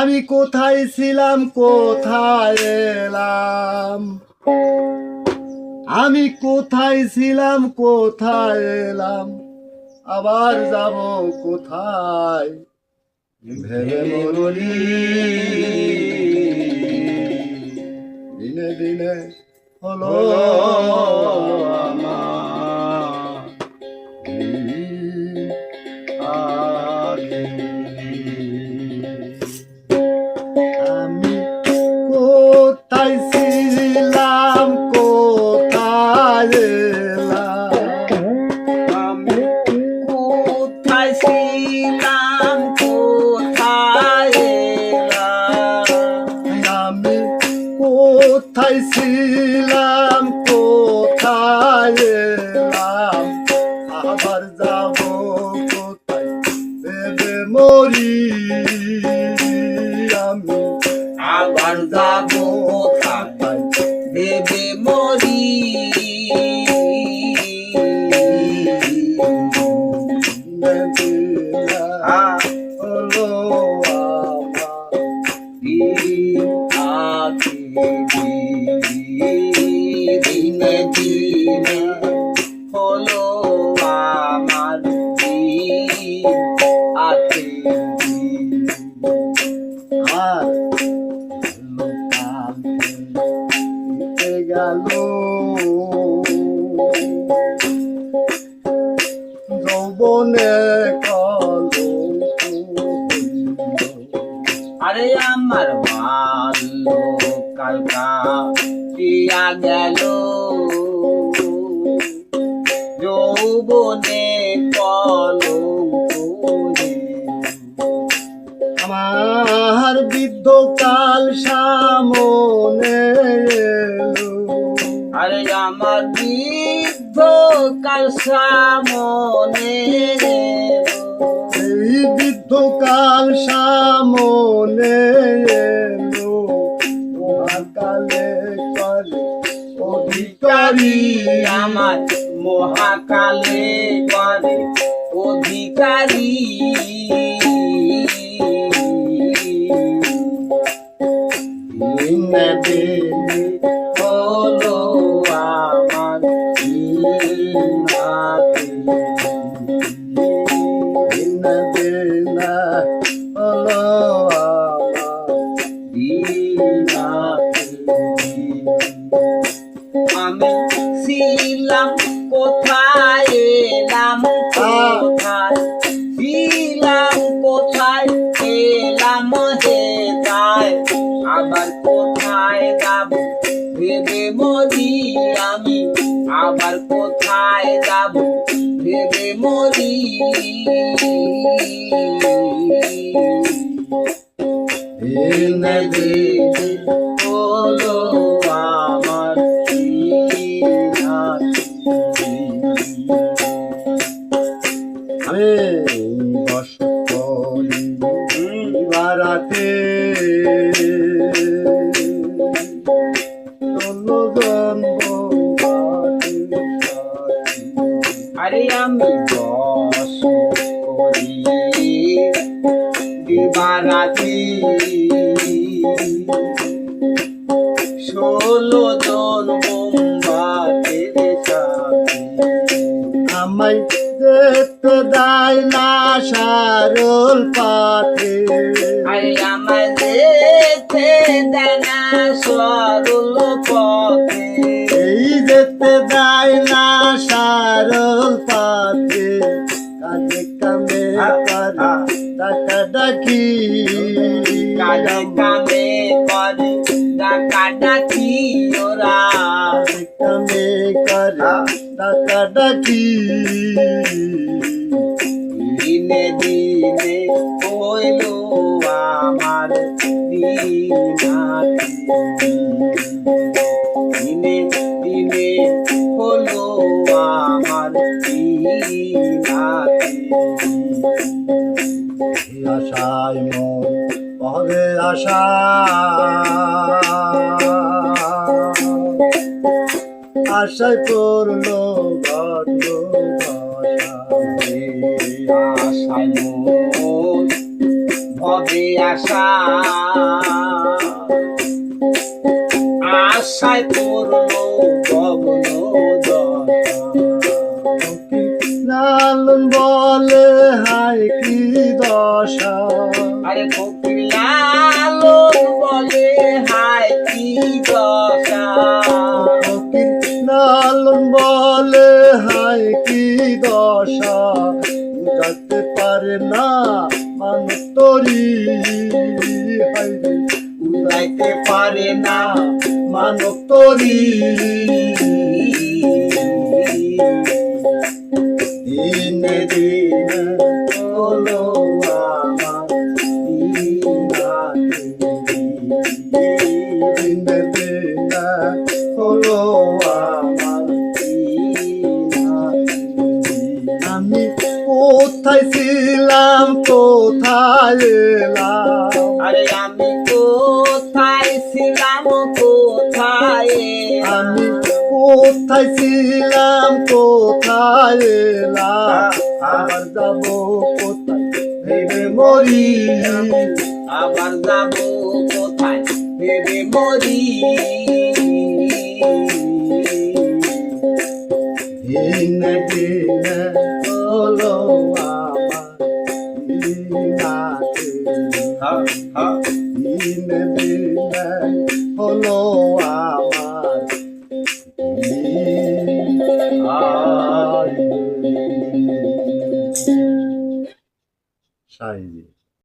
আমি কোথায় ছিলাম কোথায় এলাম, আমি কোথায় ছিলাম কোথায় এলাম, আবার যাব কোথায় ভেবে মরি। দিনে দিনে হলো আমি কোথায় ছিলাম কোথায় এলাম, আমি কোথায় ছিলাম কোথায় এলাম, আমি কোথায় ছিলাম কোথায় এলাম, আবার যাব কোথায় ভেবে মরি। আমি আবার যাব কোথায় ভেবে মরি। হলো দিনে দিনে হলো আমার দিন আছে আর গেল যৌবনে আরে আমার ভালো কালকা দিয়া গেল যৌবনে কলঙ্ক। আমার বৃদ্ধ কাল সামনে এলো, আরে আমার বৃদ্ধ কাল সামনে এই বৃদ্ধ কাল সামনে এলো, মহাকালে করে অধিকারী। আমার মহাকালে করে অধিকারী। দিনে দিনে হলো আমার দিনে দিনে হলো আমি ছিলাম কোথায় এলাম কোথায়, ছিলাম কোথায় এলাম হেতায়, আবার কোথায় যাব ভেবে মরি। আমি আবার কোথায় যাব ভেবে মরি। দিনে দিনে হলো আমার আমি বস করি বারাতে আরে আমি বস করি দিবারাতি 16 জন বোম্বাতের সাথী। আমায় যেতে দেয় না সারল পাথে, আরে আমায় যেতে দেয় না সরল পথে, এই যেতে দেয় না সারল পাথে। কাজে কামে করে টাকা ডাকি, কাজে কামে করে ডাকা ডাকি ওরা, কাজে কামে করে টাকা ডাকি। দিনে দিনে হইল আমার দিনাতি, দিনে দিনে হলো আমার দিনাতি। আশায় মন পরে আশা, আশায় করলো বড্ড ভাষা। আশায় মন হবে আশা আশায় পড়লো গগন লালন বলে হায় কি দশা আরে ফকির লালন বলে হায় কি দশা ফকির লালন বলে হায় কি দশা বুঝাতে পারে না মানুষ তরি হায়রে উড়াইতে পারে না মানব তরি দিনে দিনে হলো আমার দিনে দিনে হলো আমার আমি কোথায় ছিলাম কোথায় এলাম আরে আমি কোথায় ছিলাম কোথায় আমি কোথায় ছিলাম কোথায় এলাম আবার যাব কোথায় ভেবে মরি আবার যাব কোথায় ভেবে মরি দিনে দিনে হলো আমার দিনাতে হা হা দিনে দিনে হলো